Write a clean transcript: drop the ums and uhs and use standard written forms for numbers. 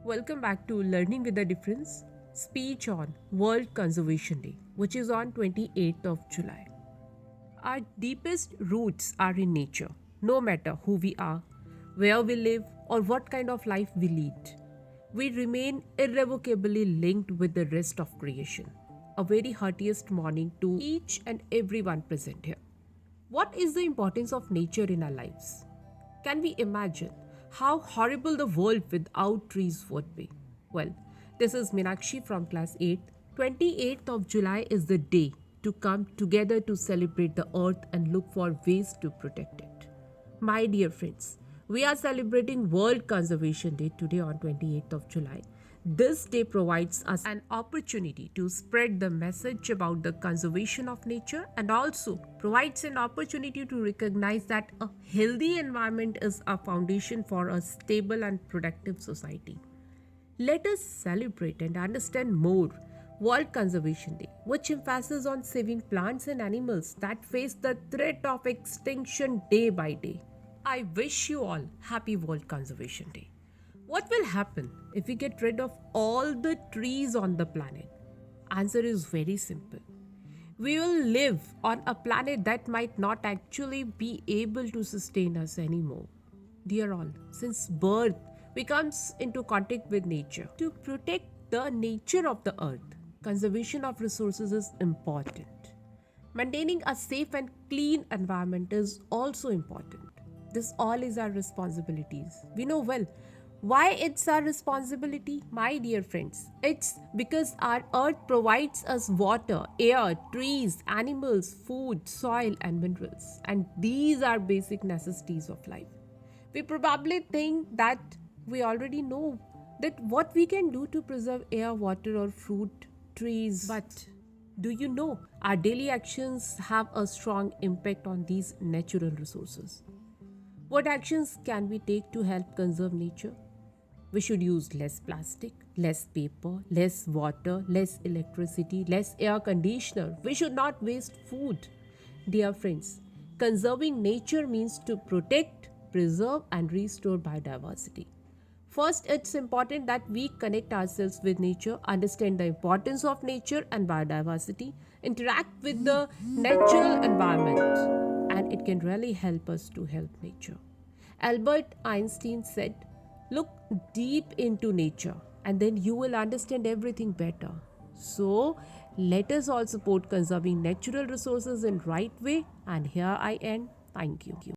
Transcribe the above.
Welcome back to Learning with a Difference speech on World Conservation Day, which is on 28th of July. Our deepest roots are in nature, no matter who we are, where we live, or what kind of life we lead. We remain irrevocably linked with the rest of creation. A very heartiest morning to each and everyone present here. What is the importance of nature in our lives? Can we imagine how horrible the world without trees would be? Well, this is Minakshi from class 8. 28th of July is the day to come together to celebrate the earth and look for ways to protect it. My dear friends, we are celebrating World Conservation Day today on 28th of July. This day provides us an opportunity to spread the message about the conservation of nature and also provides an opportunity to recognize that a healthy environment is a foundation for a stable and productive society. Let us celebrate and understand more World Conservation Day, which emphasizes on saving plants and animals that face the threat of extinction day by day. I wish you all happy World Conservation Day. What will happen if we get rid of all the trees on the planet? Answer is very simple. We will live on a planet that might not actually be able to sustain us anymore. Dear all, since birth, we comes into contact with nature. To protect the nature of the earth, conservation of resources is important. Maintaining a safe and clean environment is also important. This all is our responsibilities. We know well why it's our responsibility, my dear friends. It's because our earth provides us water, air, trees, animals, food, soil, and minerals. And these are basic necessities of life. We probably think that we already know that what we can do to preserve air, water, or fruit, trees. But do you know our daily actions have a strong impact on these natural resources? What actions can we take to help conserve nature? We should use less plastic, less paper, less water, less electricity, less air conditioner. We should not waste food. Dear friends, conserving nature means to protect, preserve, and restore biodiversity. First, it's important that we connect ourselves with nature, understand the importance of nature and biodiversity, interact with the natural environment, and it can really help us to help nature. Albert Einstein said, "Look deep into nature, and then you will understand everything better." So, let us all support conserving natural resources in right way. And here I end. Thank you.